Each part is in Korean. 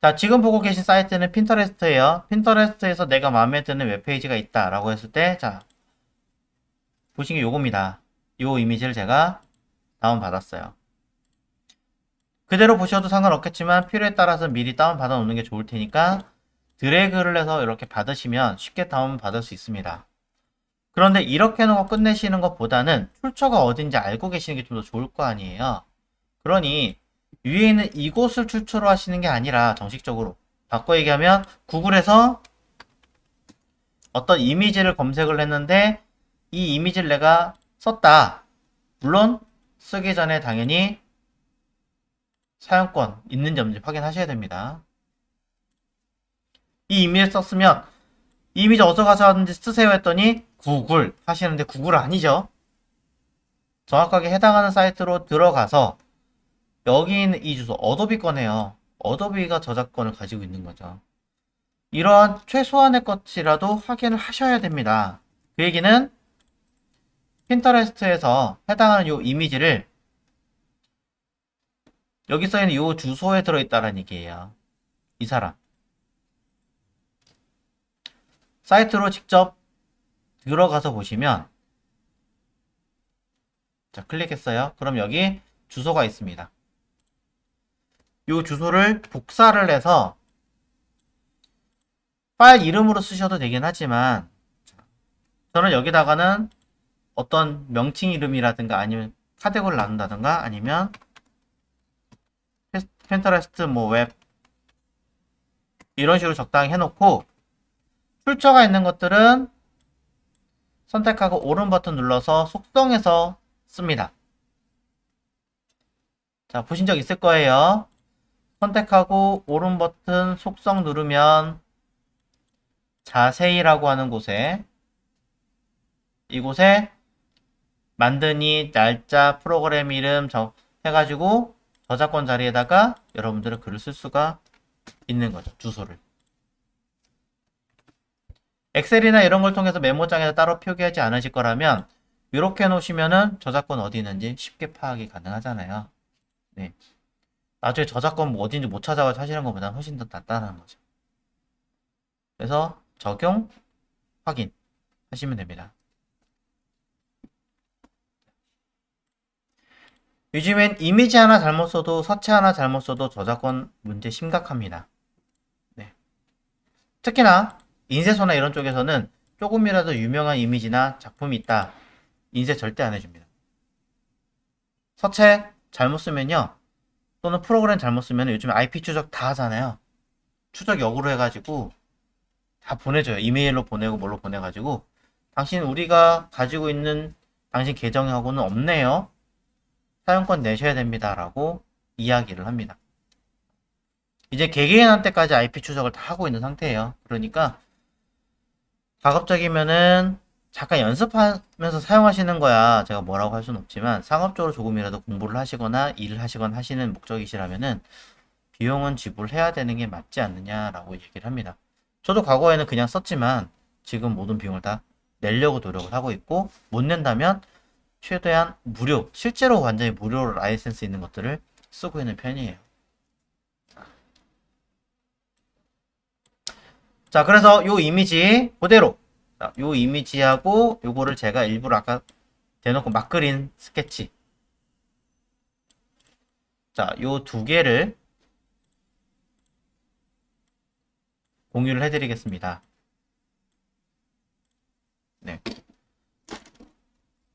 자, 지금 보고 계신 사이트는 핀터레스트예요. 핀터레스트에서 내가 마음에 드는 웹페이지가 있다라고 했을 때, 자, 보시는 게 요겁니다. 요 이미지를 제가 다운받았어요. 그대로 보셔도 상관없겠지만 필요에 따라서 미리 다운받아 놓는 게 좋을 테니까 드래그를 해서 이렇게 받으시면 쉽게 다운받을 수 있습니다. 그런데 이렇게 해놓고 끝내시는 것보다는 출처가 어딘지 알고 계시는 게 좀 더 좋을 거 아니에요. 그러니 위에 있는 이곳을 출처로 하시는 게 아니라 정식적으로 바꿔 얘기하면 구글에서 어떤 이미지를 검색을 했는데 이 이미지를 내가 썼다. 물론 쓰기 전에 당연히 사용권 있는지 없는지 확인하셔야 됩니다. 이 이미지를 썼으면 이 이미지 어디서 가져왔는지 쓰세요 했더니 구글 하시는데 구글 아니죠. 정확하게 해당하는 사이트로 들어가서 여기 있는 이 주소 어도비 거네요. 어도비가 저작권을 가지고 있는 거죠. 이러한 최소한의 것이라도 확인을 하셔야 됩니다. 그 얘기는 핀터레스트에서 해당하는 이 이미지를 여기 써있는 이 주소에 들어있다는 얘기예요. 이 사람 사이트로 직접 들어가서 보시면 자 클릭했어요. 그럼 여기 주소가 있습니다. 이 주소를 복사를 해서 파일 이름으로 쓰셔도 되긴 하지만 저는 여기다가는 어떤 명칭 이름이라든가 아니면 카테고리를 나눈다든가 아니면 핀터레스트 뭐 웹 이런 식으로 적당히 해놓고 출처가 있는 것들은 선택하고 오른 버튼 눌러서 속성에서 씁니다. 자, 보신 적 있을 거예요. 선택하고 오른 버튼 속성 누르면 자세히라고 하는 곳에 이곳에 만드니 날짜 프로그램 이름 해가지고 저작권 자리에다가 여러분들은 글을 쓸 수가 있는 거죠. 주소를. 엑셀이나 이런 걸 통해서 메모장에다 따로 표기하지 않으실 거라면 이렇게 해놓으시면은 저작권 어디 있는지 쉽게 파악이 가능하잖아요. 네. 나중에 저작권 뭐 어딘지 못 찾아가지고 하시는 것보다 훨씬 더 간단한 거죠. 그래서 적용, 확인 하시면 됩니다. 요즘엔 이미지 하나 잘못 써도 서체 하나 잘못 써도 저작권 문제 심각합니다. 네. 특히나 인쇄소나 이런 쪽에서는 조금이라도 유명한 이미지나 작품이 있다. 인쇄 절대 안 해줍니다. 서체 잘못 쓰면요. 또는 프로그램 잘못 쓰면 요즘에 IP 추적 다 하잖아요. 추적 역으로 해가지고 다 보내줘요. 이메일로 보내고 뭘로 보내가지고 당신 우리가 가지고 있는 당신 계정하고는 없네요. 사용권 내셔야 됩니다. 라고 이야기를 합니다. 이제 개개인한테까지 IP 추적을 다 하고 있는 상태예요. 그러니까 가급적이면은 잠깐 연습하면서 사용하시는 거야 제가 뭐라고 할 수는 없지만 상업적으로 조금이라도 공부를 하시거나 일을 하시거나 하시는 목적이시라면은 비용은 지불해야 되는 게 맞지 않느냐라고 얘기를 합니다. 저도 과거에는 그냥 썼지만 지금 모든 비용을 다 내려고 노력을 하고 있고 못 낸다면 최대한 무료, 실제로 완전히 무료로 라이센스 있는 것들을 쓰고 있는 편이에요. 자, 그래서 요 이미지 그대로 요 이미지하고 요거를 제가 일부러 아까 대놓고 막 그린 스케치 자, 요 두 개를 공유를 해드리겠습니다. 네.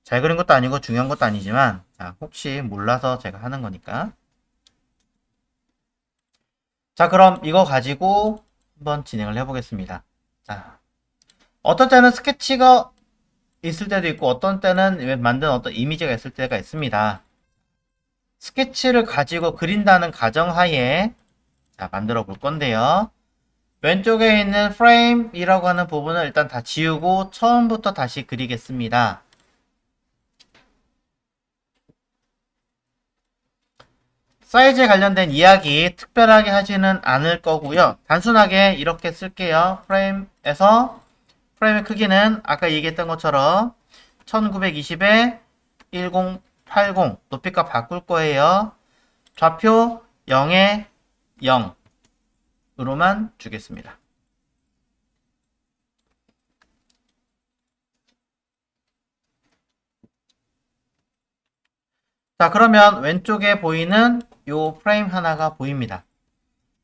잘 그린 것도 아니고 중요한 것도 아니지만 자, 혹시 몰라서 제가 하는 거니까 자, 그럼 이거 가지고 한번 진행을 해보겠습니다. 자, 어떤 때는 스케치가 있을 때도 있고 어떤 때는 만든 어떤 이미지가 있을 때가 있습니다. 스케치를 가지고 그린다는 가정하에 자, 만들어 볼 건데요. 왼쪽에 있는 프레임이라고 하는 부분을 일단 다 지우고 처음부터 다시 그리겠습니다. 사이즈에 관련된 이야기 특별하게 하지는 않을 거고요. 단순하게 이렇게 쓸게요. 프레임에서 프레임의 크기는 아까 얘기했던 것처럼 1920에 1080 높이값 바꿀 거예요. 좌표 0에 0 으로만 주겠습니다. 자, 그러면 왼쪽에 보이는 요 프레임 하나가 보입니다.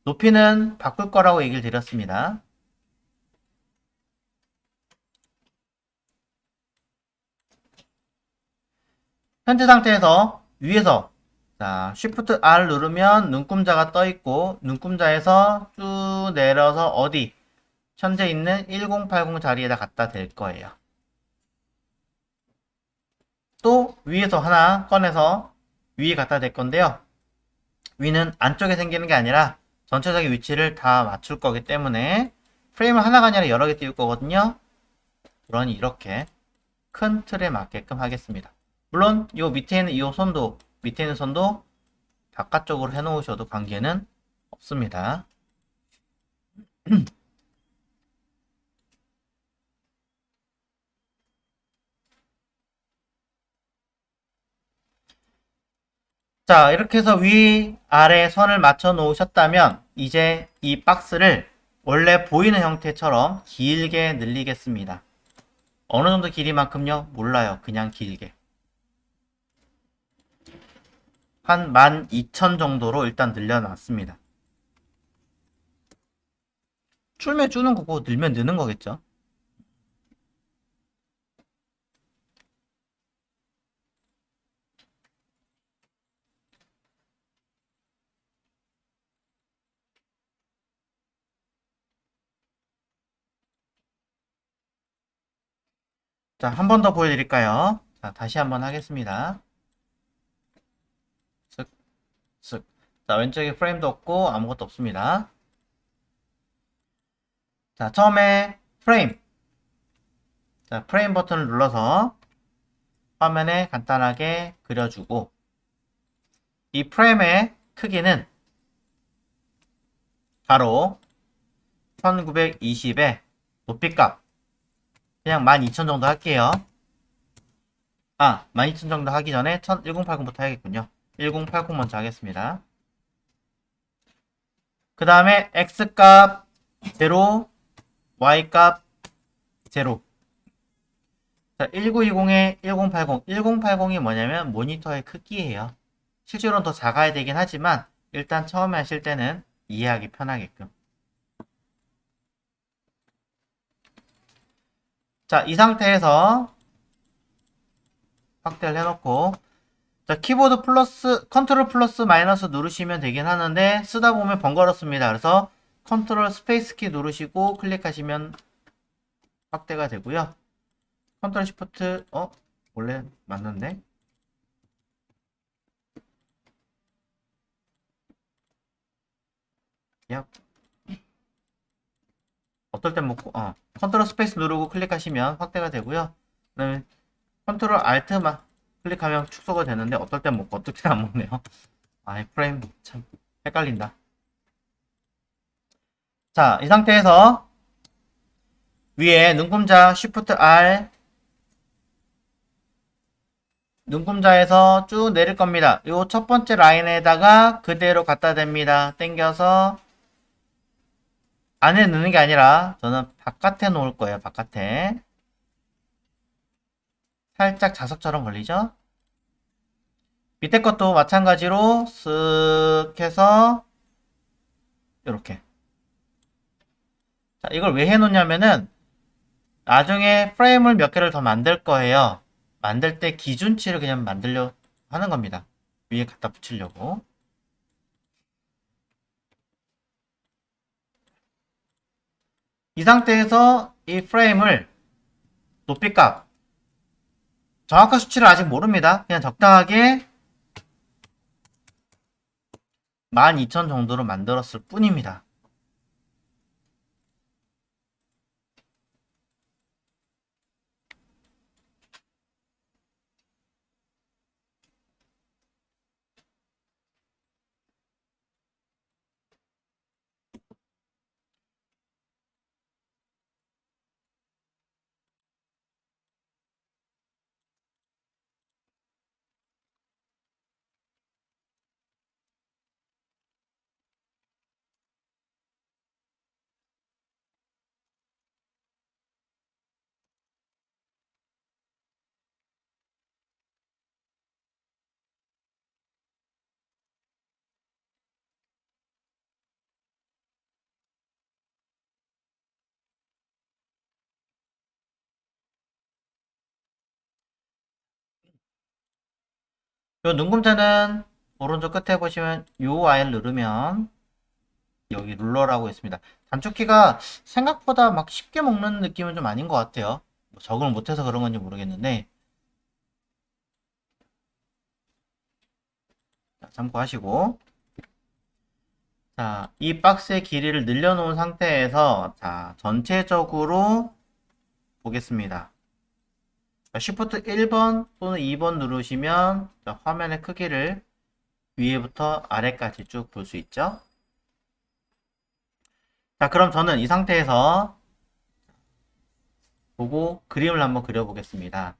높이는 바꿀 거라고 얘기를 드렸습니다. 현재 상태에서 위에서 자, Shift R 누르면 눈금자가 떠 있고 눈금자에서 쭉 내려서 어디 현재 있는 1080 자리에다 갖다 댈 거예요. 또 위에서 하나 꺼내서 위에 갖다 댈 건데요. 위는 안쪽에 생기는 게 아니라 전체적인 위치를 다 맞출 거기 때문에 프레임을 하나가 아니라 여러 개 띄울 거거든요. 그러니 이렇게 큰 틀에 맞게끔 하겠습니다. 물론 이 밑에 있는 이 선도 밑에 있는 선도 바깥쪽으로 해놓으셔도 관계는 없습니다. 자, 이렇게 해서 위, 아래 선을 맞춰 놓으셨다면 이제 이 박스를 원래 보이는 형태처럼 길게 늘리겠습니다. 어느 정도 길이만큼요? 몰라요. 그냥 길게. 한 12,000 정도로 일단 늘려놨습니다. 줄면 줄는 거고 늘면 느는 거겠죠. 자, 한 번 더 보여드릴까요? 자, 다시 한번 하겠습니다. 쓱, 쓱. 자, 왼쪽에 프레임도 없고 아무것도 없습니다. 자, 처음에 프레임. 자, 프레임 버튼을 눌러서 화면에 간단하게 그려주고 이 프레임의 크기는 바로 1920의 높이값 그냥 12,000 정도 할게요. 12,000 정도 하기 전에 1080부터 해야겠군요. 1080 먼저 하겠습니다. 그 다음에 X값 0, Y값 0. 자, 1920에 1080. 1080이 뭐냐면 모니터의 크기예요. 실제로는 더 작아야 되긴 하지만 일단 처음에 하실 때는 이해하기 편하게끔. 자, 이 상태에서 확대를 해놓고 자, 키보드 플러스 컨트롤 플러스 마이너스 누르시면 되긴 하는데 쓰다 보면 번거롭습니다. 그래서 컨트롤 스페이스 키 누르시고 클릭하시면 확대가 되고요. 컨트롤 시프트 원래 맞는데 야 어떨 땐 뭐 컨트롤 스페이스 누르고 클릭하시면 확대가 되고요. 그다음에 컨트롤 알트만 클릭하면 축소가 되는데 어떨 땐 먹고 어떨 땐 안 먹네요. 프레임 참 헷갈린다. 자, 이 상태에서 위에 눈금자 Shift R 눈금자에서 쭉 내릴 겁니다. 요 첫 번째 라인에다가 그대로 갖다 댑니다. 당겨서 안에 넣는 게 아니라 저는 바깥에 놓을 거예요. 바깥에. 살짝 자석처럼 걸리죠? 밑에 것도 마찬가지로 쓱 해서 이렇게. 자, 이걸 왜 해놓냐면은 나중에 프레임을 몇 개를 더 만들 거예요. 만들 때 기준치를 그냥 만들려 하는 겁니다. 위에 갖다 붙이려고. 이 상태에서 이 프레임을 높이값 정확한 수치를 아직 모릅니다. 그냥 적당하게 12,000 정도로 만들었을 뿐입니다. 요 눈금자는 오른쪽 끝에 보시면 요 아이를 누르면 여기 룰러라고 있습니다. 단축키가 생각보다 막 쉽게 먹는 느낌은 좀 아닌 것 같아요. 뭐 적응을 못해서 그런 건지 모르겠는데 자, 참고하시고 자, 이 박스의 길이를 늘려놓은 상태에서 자, 전체적으로 보겠습니다. Shift 1번 또는 2번 누르시면 자, 화면의 크기를 위에부터 아래까지 쭉 볼 수 있죠. 자, 그럼 저는 이 상태에서 보고 그림을 한번 그려보겠습니다.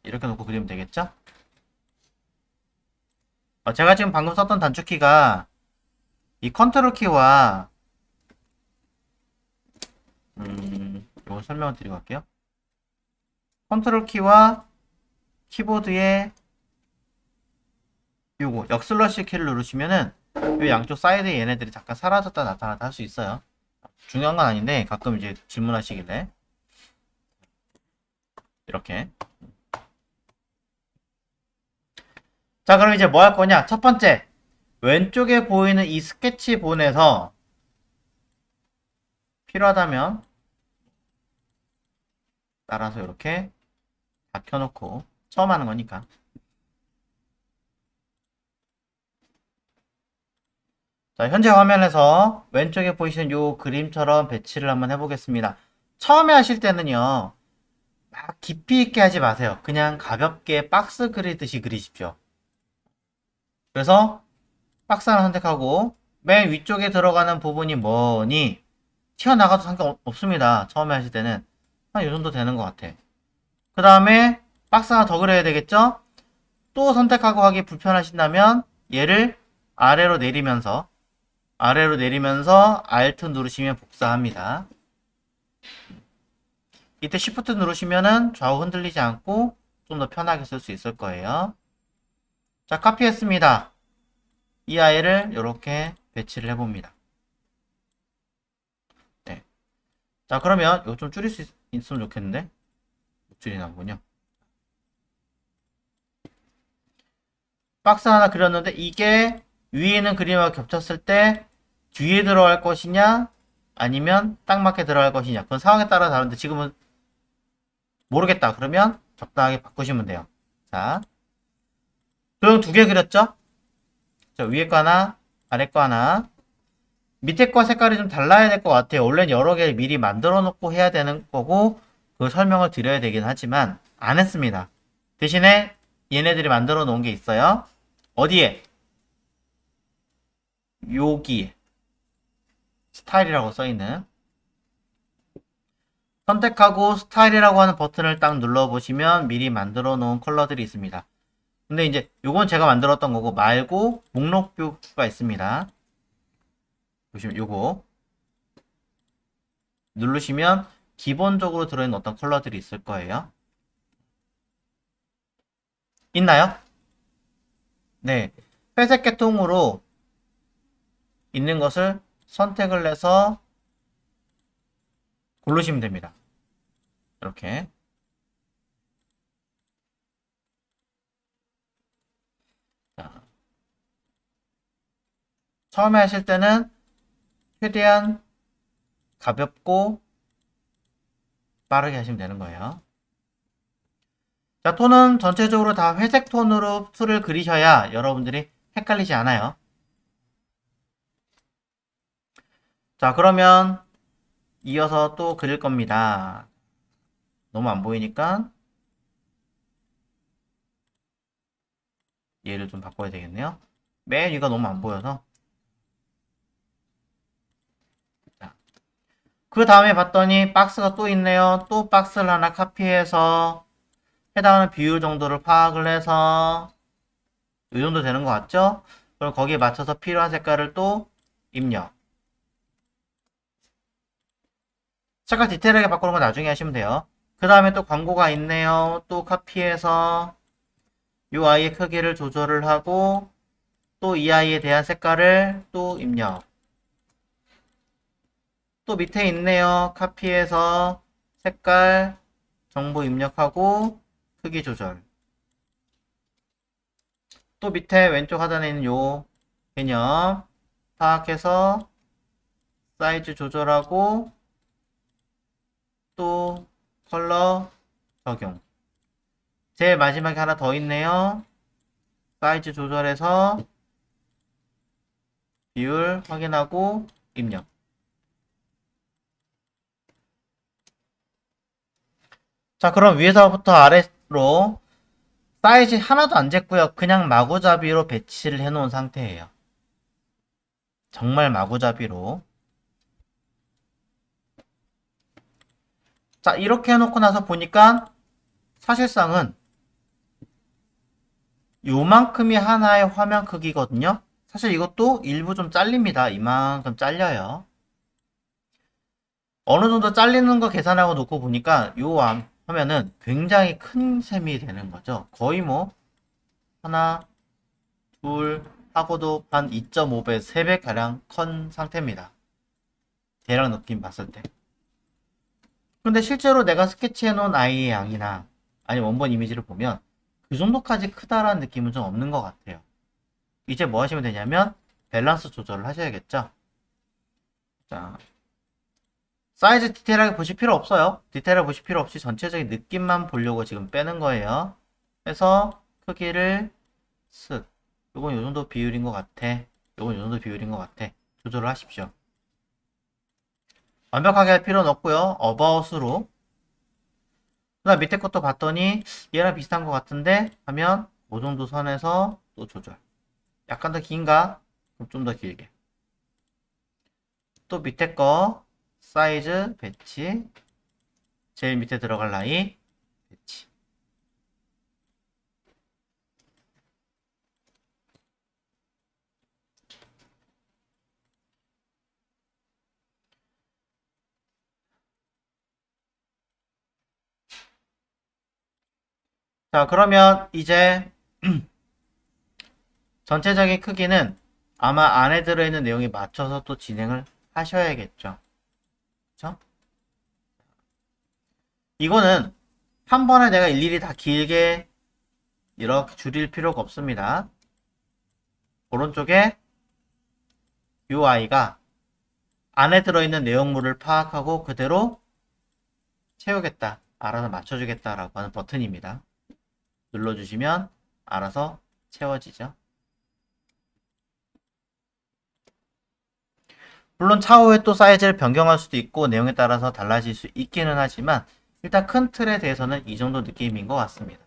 이렇게 놓고 그리면 되겠죠? 제가 지금 방금 썼던 단축키가 이 컨트롤 키와 이거 설명을 드리고 갈게요. 컨트롤 키와 키보드에 요거 역슬러시 키를 누르시면은 요 양쪽 사이드에 얘네들이 잠깐 사라졌다 나타났다 할 수 있어요. 중요한 건 아닌데 가끔 이제 질문하시길래 이렇게. 자, 그럼 이제 뭐 할 거냐? 첫 번째, 왼쪽에 보이는 이 스케치본에서 필요하다면 따라서 이렇게 다 켜놓고 처음 하는 거니까. 자, 현재 화면에서 왼쪽에 보이시는 요 그림처럼 배치를 한번 해보겠습니다. 처음에 하실 때는요, 막 깊이 있게 하지 마세요. 그냥 가볍게 박스 그리듯이 그리십시오. 그래서 박스 하나 선택하고 맨 위쪽에 들어가는 부분이 뭐니? 튀어나가도 상관없습니다. 처음에 하실 때는. 한 요 정도 되는 것 같아. 그 다음에 박스 하나 더 그려야 되겠죠? 또 선택하고 하기 불편하신다면 얘를 아래로 내리면서 Alt 누르시면 복사합니다. 이때 Shift 누르시면은 좌우 흔들리지 않고 좀 더 편하게 쓸 수 있을 거예요. 자, 카피했습니다. 이 아이를 이렇게 배치를 해봅니다. 네. 자, 그러면 이거 좀 줄일 수 있으면 좋겠는데 못 줄이나 보군요. 박스 하나 그렸는데 이게 위에 있는 그림과 겹쳤을 때 뒤에 들어갈 것이냐 아니면 딱 맞게 들어갈 것이냐 그건 상황에 따라 다른데 지금은 모르겠다 그러면 적당하게 바꾸시면 돼요. 자, 그럼 두 개 그렸죠? 자, 위에 거 하나 아래 거 하나 밑에 거 색깔이 좀 달라야 될 것 같아요. 원래는 여러 개 미리 만들어 놓고 해야 되는 거고 그 설명을 드려야 되긴 하지만 안 했습니다. 대신에 얘네들이 만들어 놓은 게 있어요. 어디에? 여기 스타일이라고 써있는 선택하고 스타일이라고 하는 버튼을 딱 눌러보시면 미리 만들어 놓은 컬러들이 있습니다. 근데 이제 요건 제가 만들었던 거고 말고 목록뷰가 있습니다. 보시면 요거 누르시면 기본적으로 들어있는 어떤 컬러들이 있을 거예요. 있나요? 네. 회색 계통으로 있는 것을 선택을 해서 고르시면 됩니다. 이렇게. 자, 처음에 하실 때는 최대한 가볍고 빠르게 하시면 되는 거예요. 자, 톤은 전체적으로 다 회색 톤으로 틀을 그리셔야 여러분들이 헷갈리지 않아요. 자, 그러면 이어서 또 그릴 겁니다. 너무 안 보이니까 얘를 좀 바꿔야 되겠네요. 맨 위가 너무 안 보여서. 자, 그 다음에 봤더니 박스가 또 있네요. 또 박스를 하나 카피해서 해당하는 비율 정도를 파악을 해서 이 정도 되는 것 같죠? 그럼 거기에 맞춰서 필요한 색깔을 또 입력. 색깔 디테일하게 바꾸는 건 나중에 하시면 돼요. 그 다음에 또 광고가 있네요. 또 카피해서 이 아이의 크기를 조절을 하고 또 이 아이에 대한 색깔을 또 입력. 또 밑에 있네요. 카피해서 색깔 정보 입력하고 크기 조절. 또 밑에 왼쪽 하단에 있는 요 개념 파악해서 사이즈 조절하고 또 컬러 적용. 제일 마지막에 하나 더 있네요. 사이즈 조절해서 비율 확인하고 입력. 자, 그럼 위에서부터 아래로 사이즈 하나도 안 쟀고요. 그냥 마구잡이로 배치를 해놓은 상태예요. 정말 마구잡이로. 자, 이렇게 해놓고 나서 보니까 사실상은 요만큼이 하나의 화면 크기거든요. 사실 이것도 일부 좀 잘립니다. 이만큼 잘려요. 어느 정도 잘리는 거 계산하고 놓고 보니까 요 화면은 굉장히 큰 셈이 되는 거죠. 거의 뭐 하나, 둘 하고도 한 2.5배, 3배 가량 큰 상태입니다. 대략 느낌 봤을 때. 근데 실제로 내가 스케치해 놓은 아이의 양이나 아니 원본 이미지를 보면 그 정도까지 크다라는 느낌은 좀 없는 것 같아요. 이제 뭐 하시면 되냐면 밸런스 조절을 하셔야겠죠. 자, 사이즈 디테일하게 보실 필요 없어요. 디테일하게 보실 필요 없이 전체적인 느낌만 보려고 지금 빼는 거예요. 그래서 크기를 쓱. 요건 요 정도 비율인 것 같아. 요건 요 정도 비율인 것 같아. 조절을 하십시오. 완벽하게 할 필요는 없고요. 어바웃으로. 그다음 밑에 것도 봤더니 얘랑 비슷한 것 같은데 하면 그 정도 선에서 또 조절. 약간 더 긴가? 그럼 좀 더 길게. 또 밑에 거 사이즈 배치. 제일 밑에 들어갈 라인 배치. 자, 그러면 이제 전체적인 크기는 아마 안에 들어있는 내용에 맞춰서 또 진행을 하셔야겠죠. 그쵸? 이거는 한 번에 내가 일일이 다 길게 이렇게 줄일 필요가 없습니다. 오른쪽에 이 아이가 안에 들어있는 내용물을 파악하고 그대로 채우겠다. 알아서 맞춰주겠다라고 하는 버튼입니다. 눌러주시면 알아서 채워지죠. 물론 차후에 또 사이즈를 변경할 수도 있고 내용에 따라서 달라질 수 있기는 하지만 일단 큰 틀에 대해서는 이 정도 느낌인 것 같습니다.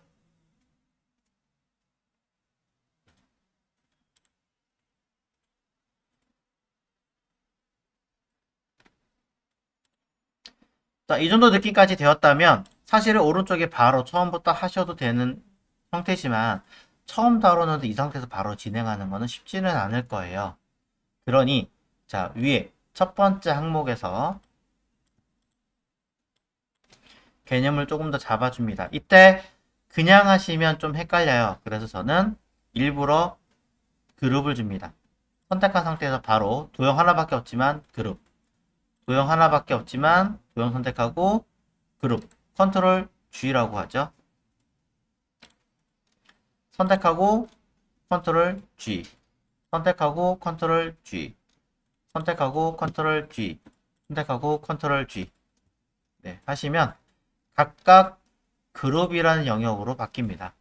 자, 이 정도 느낌까지 되었다면 사실은 오른쪽에 바로 처음부터 하셔도 되는 형태지만 처음 다루는데 이 상태에서 바로 진행하는 것은 쉽지는 않을 거예요. 그러니 자, 위에 첫 번째 항목에서 개념을 조금 더 잡아줍니다. 이때 그냥 하시면 좀 헷갈려요. 그래서 저는 일부러 그룹을 줍니다. 선택한 상태에서 바로 도형 하나밖에 없지만 그룹, 도형 하나밖에 없지만 도형 선택하고 그룹, 컨트롤 G라고 하죠. 선택하고 컨트롤 G, 선택하고 컨트롤 G, 선택하고 컨트롤 G, 선택하고 컨트롤 G. 네, 하시면 각각 그룹이라는 영역으로 바뀝니다.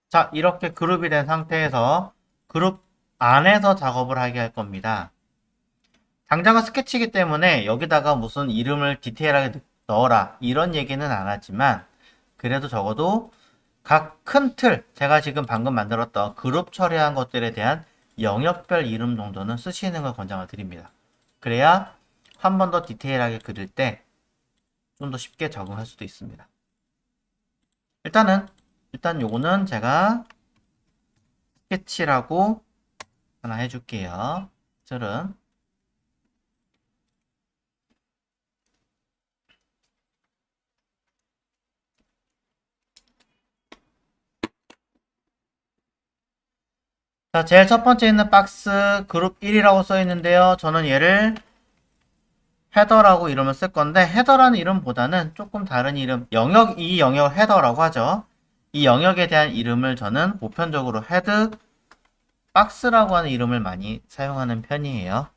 자, 이렇게 그룹이 된 상태에서 그룹 안에서 작업을 하게 할 겁니다. 당장은 스케치이기 때문에 여기다가 무슨 이름을 디테일하게 넣어라 이런 얘기는 안 하지만 그래도 적어도 각 큰 틀, 제가 지금 방금 만들었던 그룹 처리한 것들에 대한 영역별 이름 정도는 쓰시는 걸 권장을 드립니다. 그래야 한 번 더 디테일하게 그릴 때 좀 더 쉽게 적응할 수도 있습니다. 일단 요거는 제가 스케치라고 하나 해줄게요. 틀은 자, 제일 첫 번째 있는 박스 그룹 1이라고 써 있는데요. 저는 얘를 헤더라고 이름을 쓸 건데, 헤더라는 이름보다는 조금 다른 이름, 이 영역을 헤더라고 하죠. 이 영역에 대한 이름을 저는 보편적으로 헤드 박스라고 하는 이름을 많이 사용하는 편이에요.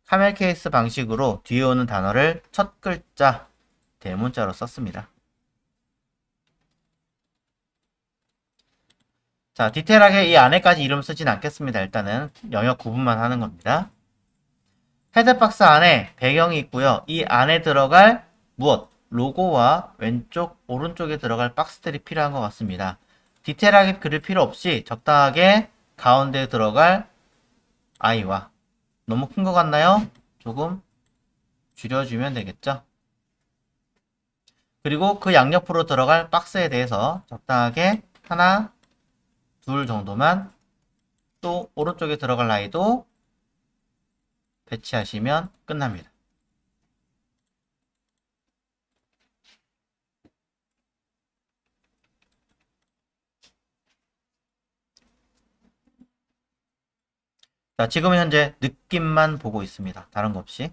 카멜 케이스 방식으로 뒤에 오는 단어를 첫 글자 대문자로 썼습니다. 자, 디테일하게 이 안에까지 이름 쓰진 않겠습니다. 일단은 영역 구분만 하는 겁니다. 헤드박스 안에 배경이 있고요. 이 안에 들어갈 무엇? 로고와 왼쪽, 오른쪽에 들어갈 박스들이 필요한 것 같습니다. 디테일하게 그릴 필요 없이 적당하게 가운데에 들어갈 아이와 너무 큰 것 같나요? 조금 줄여주면 되겠죠? 그리고 그 양옆으로 들어갈 박스에 대해서 적당하게 하나, 둘 정도만 또 오른쪽에 들어갈 아이도 배치하시면 끝납니다. 자, 지금은 현재 느낌만 보고 있습니다. 다른 거 없이.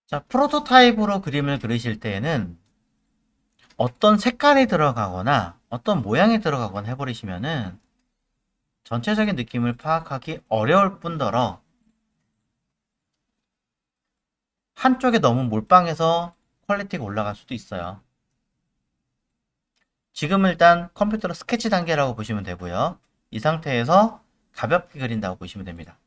자, 프로토타입으로 그림을 그리실 때에는 어떤 색깔이 들어가거나 어떤 모양이 들어가거나 해버리시면은 전체적인 느낌을 파악하기 어려울 뿐더러 한쪽에 너무 몰빵해서 퀄리티가 올라갈 수도 있어요. 지금 일단 컴퓨터로 스케치 단계라고 보시면 되고요. 이 상태에서 가볍게 그린다고 보시면 됩니다.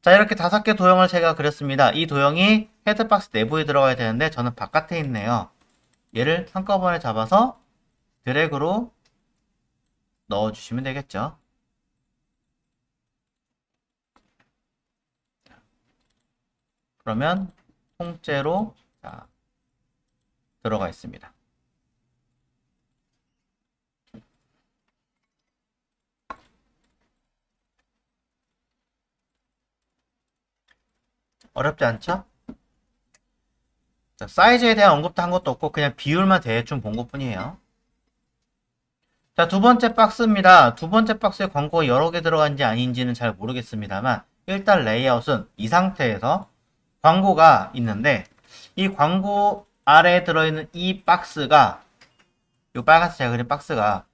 자, 이렇게 5개 도형을 제가 그렸습니다. 이 도형이 헤드박스 내부에 들어가야 되는데 저는 바깥에 있네요. 얘를 한꺼번에 잡아서 드래그로 넣어주시면 되겠죠. 그러면 통째로 들어가 있습니다. 어렵지 않죠? 자, 사이즈에 대한 언급도 한 것도 없고 그냥 비율만 대충 본 것뿐이에요. 자, 두 번째 박스입니다. 두 번째 박스에 광고가 여러 개 들어간지 아닌지는 잘 모르겠습니다만 일단 레이아웃은 이 상태에서 광고가 있는데 이 광고 아래에 들어있는 이 박스가 이 빨간색 제가 그린 박스가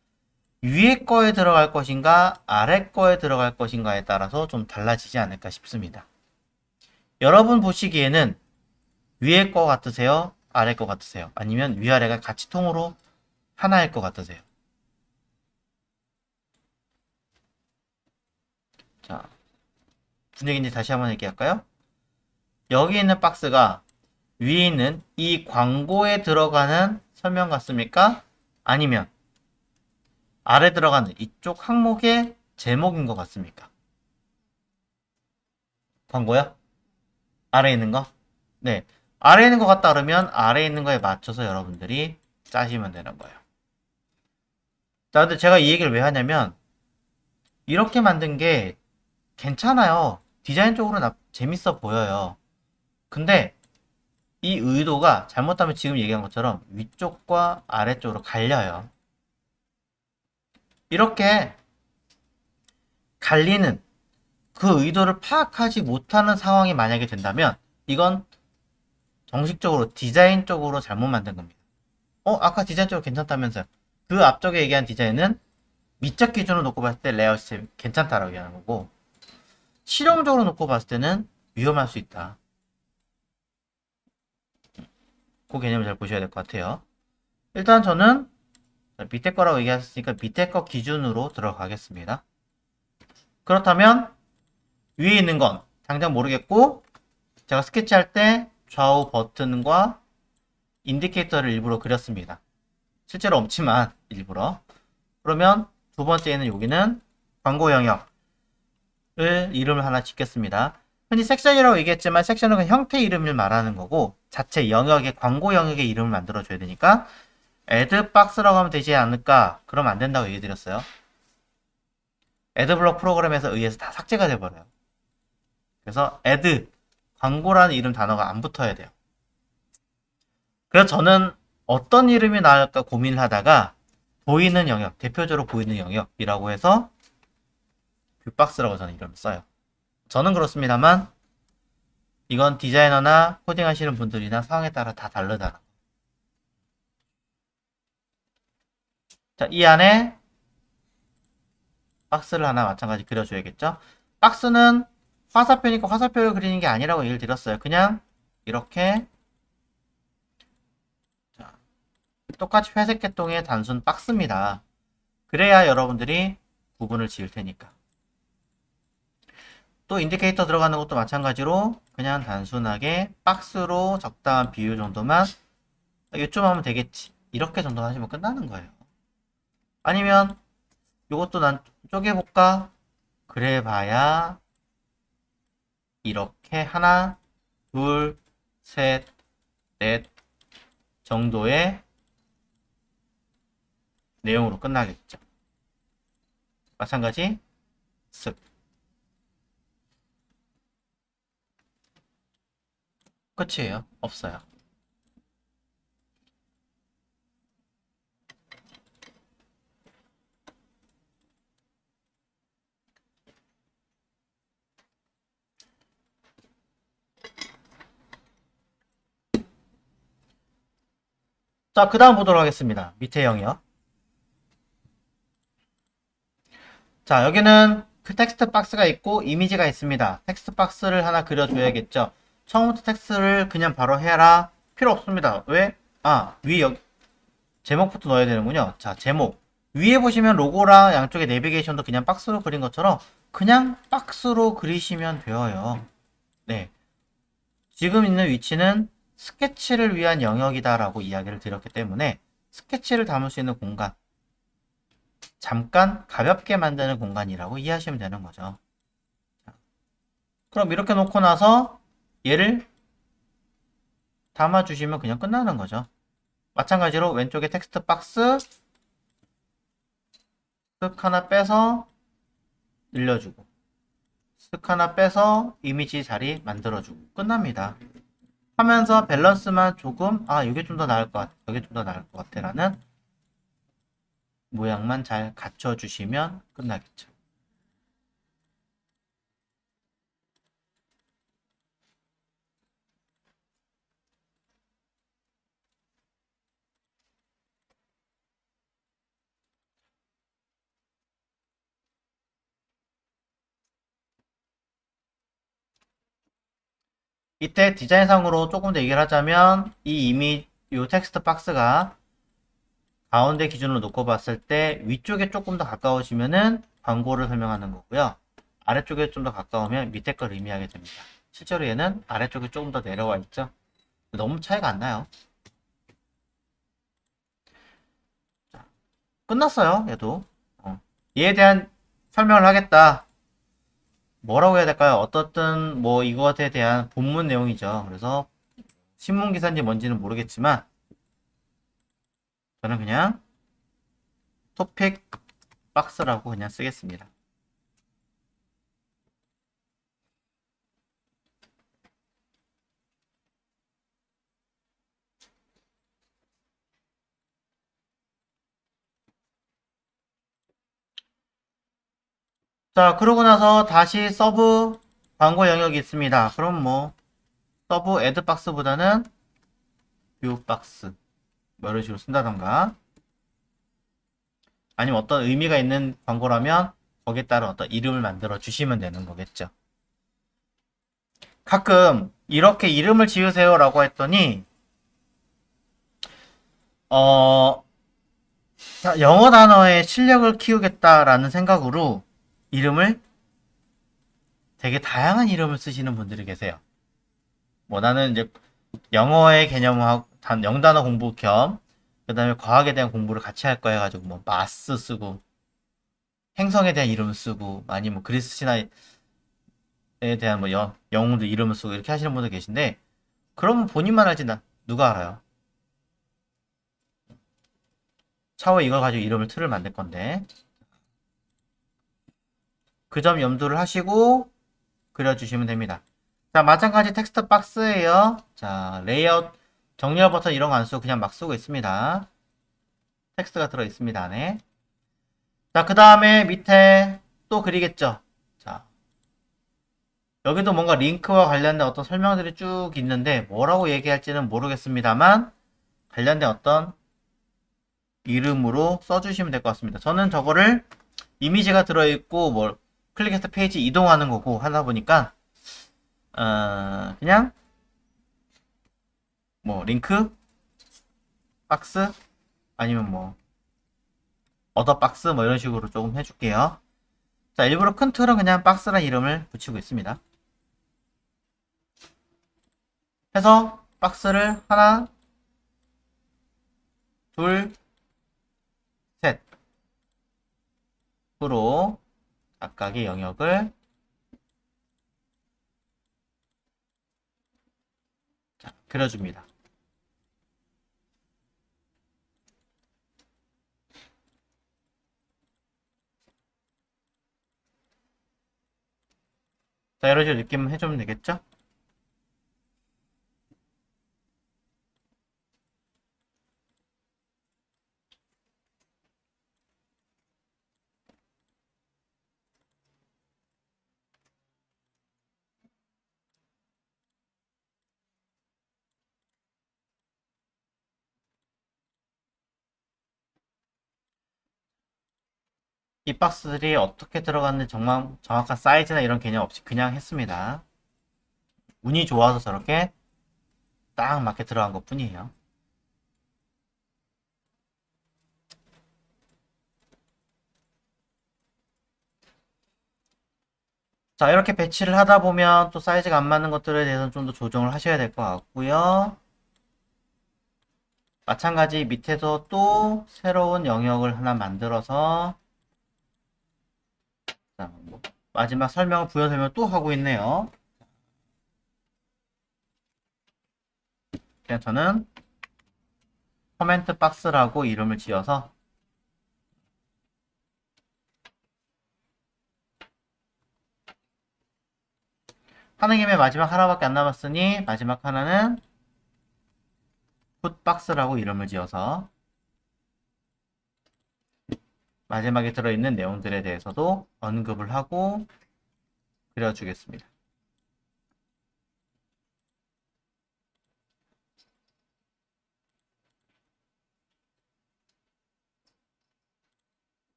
위에 거에 들어갈 것인가 아래 거에 들어갈 것인가에 따라서 좀 달라지지 않을까 싶습니다. 여러분 보시기에는 위에 거 같으세요? 아래 거 같으세요? 아니면 위아래가 같이 통으로 하나일 것 같으세요? 자, 무슨 얘기인지 다시 한번 얘기할까요? 여기 있는 박스가 위에 있는 이 광고에 들어가는 설명 같습니까? 아니면 아래 들어가는 이쪽 항목의 제목인 것 같습니까? 광고요? 아래에 있는 거? 네. 아래에 있는 것 같다 그러면 아래에 있는 거에 맞춰서 여러분들이 짜시면 되는 거예요. 자, 근데 제가 이 얘기를 왜 하냐면 이렇게 만든 게 괜찮아요. 디자인적으로 재밌어 보여요. 근데 이 의도가 잘못하면 지금 얘기한 것처럼 위쪽과 아래쪽으로 갈려요. 이렇게 갈리는 그 의도를 파악하지 못하는 상황이 만약에 된다면 이건 정식적으로 디자인적으로 잘못 만든 겁니다. 아까 디자인적으로 괜찮다면서요. 그 앞쪽에 얘기한 디자인은 미적 기준으로 놓고 봤을 때 레이아웃이 괜찮다라고 얘기하는 거고 실용적으로 놓고 봤을 때는 위험할 수 있다. 그 개념을 잘 보셔야 될 것 같아요. 일단 저는 밑에 거라고 얘기하셨으니까 밑에 거 기준으로 들어가겠습니다. 그렇다면 위에 있는 건 당장 모르겠고 제가 스케치할 때 좌우 버튼과 인디케이터를 일부러 그렸습니다. 실제로 없지만 일부러. 그러면 두 번째에는 여기는 광고 영역을 이름을 하나 짓겠습니다. 흔히 섹션이라고 얘기했지만 섹션은 형태 이름을 말하는 거고 자체 영역의 광고 영역의 이름을 만들어줘야 되니까 애드 박스라고 하면 되지 않을까? 그러면 안 된다고 얘기 드렸어요. 애드블럭 프로그램에서 의해서 다 삭제가 돼버려요. 그래서 애드, 광고라는 이름 단어가 안 붙어야 돼요. 그래서 저는 어떤 이름이 나을까 고민을 하다가 보이는 영역, 대표적으로 보이는 영역이라고 해서 뷰박스라고 저는 이름을 써요. 저는 그렇습니다만 이건 디자이너나 코딩 하시는 분들이나 상황에 따라 다 다르다. 자, 이 안에 박스를 하나 마찬가지 그려줘야겠죠? 박스는 화살표니까 화살표를 그리는 게 아니라고 얘기를 드렸어요. 그냥 이렇게 자, 똑같이 회색 개통의 단순 박스입니다. 그래야 여러분들이 구분을 지을 테니까. 또 인디케이터 들어가는 것도 마찬가지로 그냥 단순하게 박스로 적당한 비율 정도만 이쯤 하면 되겠지. 이렇게 정도 하시면 끝나는 거예요. 아니면 이것도 난 쪼개볼까? 그래 봐야 이렇게 하나, 둘, 셋, 넷 정도의 내용으로 끝나겠죠. 마찬가지 쓱 끝이에요. 없어요. 자, 그 다음 보도록 하겠습니다. 밑에 영역. 자, 여기는 그 텍스트 박스가 있고 이미지가 있습니다. 텍스트 박스를 하나 그려줘야겠죠. 처음부터 텍스트를 그냥 바로 해라. 필요 없습니다. 왜? 위 여기 제목부터 넣어야 되는군요. 자, 제목. 위에 보시면 로고랑 양쪽에 내비게이션도 그냥 박스로 그린 것처럼 그냥 박스로 그리시면 되어요. 네. 지금 있는 위치는 스케치를 위한 영역이다라고 이야기를 드렸기 때문에 스케치를 담을 수 있는 공간, 잠깐 가볍게 만드는 공간이라고 이해하시면 되는 거죠. 그럼 이렇게 놓고 나서 얘를 담아주시면 그냥 끝나는 거죠. 마찬가지로 왼쪽에 텍스트 박스 쓱 하나 빼서 늘려주고 쓱 하나 빼서 이미지 자리 만들어주고 끝납니다. 하면서 밸런스만 조금 이게 좀 더 나을 것 같아, 이게 좀 더 나을 것 같아 라는 모양만 잘 갖춰주시면 끝나겠죠. 이때 디자인상으로 조금 더 얘기를 하자면 이 텍스트 박스가 가운데 기준으로 놓고 봤을 때 위쪽에 조금 더 가까워지면은 광고를 설명하는 거고요. 아래쪽에 좀 더 가까우면 밑에 걸 의미하게 됩니다. 실제로 얘는 아래쪽에 조금 더 내려와 있죠. 너무 차이가 안 나요. 자, 끝났어요. 얘도. 얘에 대한 설명을 하겠다. 뭐라고 해야 될까요? 어떻든 뭐 이것에 대한 본문 내용이죠. 그래서 신문 기사인지 뭔지는 모르겠지만 저는 그냥 토픽 박스라고 그냥 쓰겠습니다. 자, 그러고 나서 다시 서브 광고 영역이 있습니다. 그럼 뭐 서브 애드 박스보다는 뷰 박스 뭐 이런 식으로 쓴다던가 아니면 어떤 의미가 있는 광고라면 거기에 따른 어떤 이름을 만들어 주시면 되는 거겠죠. 가끔 이렇게 이름을 지으세요 라고 했더니 영어 단어의 실력을 키우겠다라는 생각으로 이름을 되게 다양한 이름을 쓰시는 분들이 계세요. 뭐 나는 이제 영어의 개념하고 영단어 공부 겸 그다음에 과학에 대한 공부를 같이 할 거야 해가지고 뭐 마스 쓰고 행성에 대한 이름 쓰고 아니면 그리스 신화에 대한 뭐 영웅들 이름을 쓰고 이렇게 하시는 분들 계신데 그러면 본인만 알지 누가 알아요? 차후에 이걸 가지고 이름을 틀을 만들 건데 그 점 염두를 하시고 그려주시면 됩니다. 자, 마찬가지 텍스트 박스예요. 자, 레이아웃, 정렬 버튼 이런 거 안 쓰고 그냥 막 쓰고 있습니다. 텍스트가 들어 있습니다, 안에. 자, 그 다음에 밑에 또 그리겠죠. 자, 여기도 뭔가 링크와 관련된 어떤 설명들이 쭉 있는데 뭐라고 얘기할지는 모르겠습니다만 관련된 어떤 이름으로 써주시면 될 것 같습니다. 저는 저거를 이미지가 들어있고 뭐 클릭해서 페이지 이동하는 거고 하다 보니까 그냥 뭐 링크 박스 아니면 뭐 어더 박스 뭐 이런 식으로 조금 해줄게요. 자, 일부러 큰 틀은 그냥 박스란 이름을 붙이고 있습니다. 해서 박스를 하나 둘 셋으로 각각의 영역을 자, 그려줍니다. 자, 이런 식으로 느낌 해주면 되겠죠? 이 박스들이 어떻게 들어갔는지 정말 정확한 사이즈나 이런 개념 없이 그냥 했습니다. 운이 좋아서 저렇게 딱 맞게 들어간 것 뿐이에요. 자, 이렇게 배치를 하다 보면 또 사이즈가 안 맞는 것들에 대해서는 좀 더 조정을 하셔야 될 것 같고요. 마찬가지 밑에서 또 새로운 영역을 하나 만들어서 자, 뭐 마지막 설명을 부연 설명을 또 하고 있네요. 그냥 저는 코멘트 박스라고 이름을 지어서 하는 김에 마지막 하나밖에 안 남았으니 마지막 하나는 풋박스라고 이름을 지어서 마지막에 들어있는 내용들에 대해서도 언급을 하고 그려주겠습니다.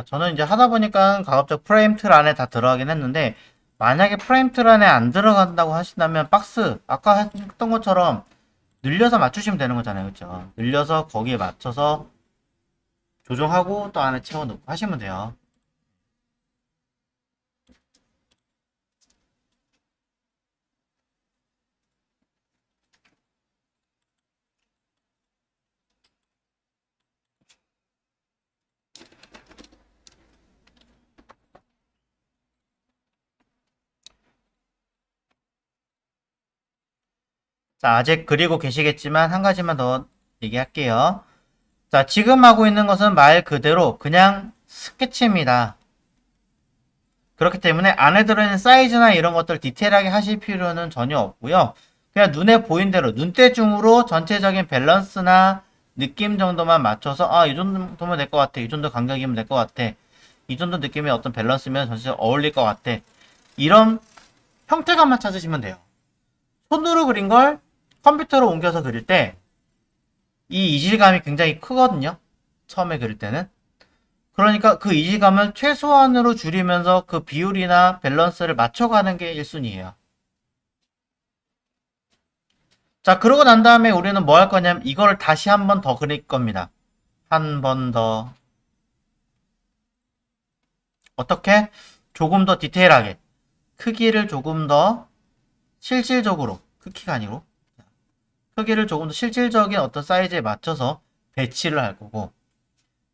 저는 이제 하다 보니까 가급적 프레임 틀 안에 다 들어가긴 했는데 만약에 프레임 틀 안에 안 들어간다고 하신다면 박스 아까 했던 것처럼 늘려서 맞추시면 되는 거잖아요. 그쵸? 늘려서 거기에 맞춰서 조정하고 또 안에 채워넣고 하시면 돼요. 자, 아직 그리고 계시겠지만 한 가지만 더 얘기할게요. 자, 지금 하고 있는 것은 말 그대로 그냥 스케치입니다. 그렇기 때문에 안에 들어있는 사이즈나 이런 것들 디테일하게 하실 필요는 전혀 없고요. 그냥 눈에 보인 대로 눈대중으로 전체적인 밸런스나 느낌 정도만 맞춰서 이 정도면 될 것 같아. 이 정도 간격이면 될 것 같아. 이 정도 느낌의 어떤 밸런스면 전체적으로 어울릴 것 같아. 이런 형태감만 찾으시면 돼요. 손으로 그린 걸 컴퓨터로 옮겨서 그릴 때 이 이질감이 굉장히 크거든요. 처음에 그릴 때는. 그러니까 그 이질감을 최소한으로 줄이면서 그 비율이나 밸런스를 맞춰가는 게 1순위예요. 자, 그러고 난 다음에 우리는 뭐 할 거냐면 이거를 다시 한 번 더 그릴 겁니다. 한 번 더. 어떻게? 조금 더 디테일하게. 크기를 조금 더 실질적으로, 크기가 아니고, 크기를 조금 더 실질적인 어떤 사이즈에 맞춰서 배치를 할 거고,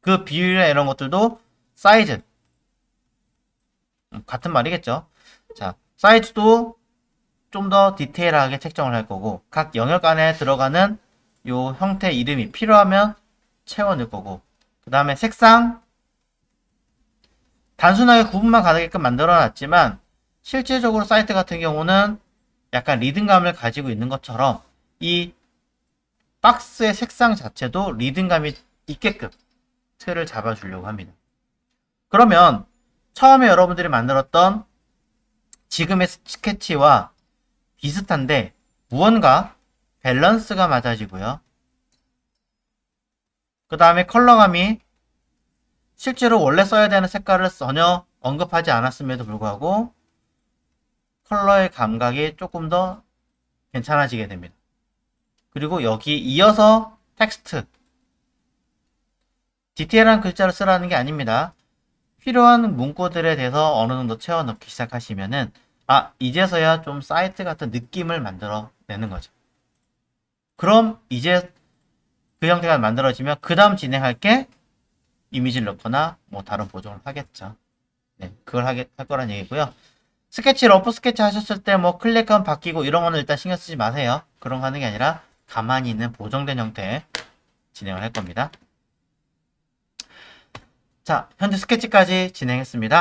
그 비율이나 이런 것들도 사이즈, 같은 말이겠죠. 자, 사이즈도 좀 더 디테일하게 책정을 할 거고, 각 영역 안에 들어가는 요 형태 이름이 필요하면 채워 넣을 거고, 그 다음에 색상, 단순하게 구분만 가능게끔 만들어 놨지만, 실질적으로 사이트 같은 경우는 약간 리듬감을 가지고 있는 것처럼 이 박스의 색상 자체도 리듬감이 있게끔 틀을 잡아주려고 합니다. 그러면 처음에 여러분들이 만들었던 지금의 스케치와 비슷한데 무언가 밸런스가 맞아지고요. 그 다음에 컬러감이 실제로 원래 써야 되는 색깔을 전혀 언급하지 않았음에도 불구하고 컬러의 감각이 조금 더 괜찮아지게 됩니다. 그리고 여기 이어서 텍스트, 디테일한 글자를 쓰라는 게 아닙니다. 필요한 문구들에 대해서 어느 정도 채워 넣기 시작하시면은 이제서야 좀 사이트 같은 느낌을 만들어 내는 거죠. 그럼 이제 그 형태가 만들어지면 그 다음 진행할 게 이미지를 넣거나 뭐 다른 보정을 하겠죠. 네, 그걸 할 거란 얘기고요. 스케치, 러프 스케치 하셨을 때 뭐 클릭하면 바뀌고 이런 거는 일단 신경 쓰지 마세요. 그런 거 하는 게 아니라 가만히 있는 보정된 형태 진행을 할 겁니다. 자, 현재 스케치까지 진행했습니다.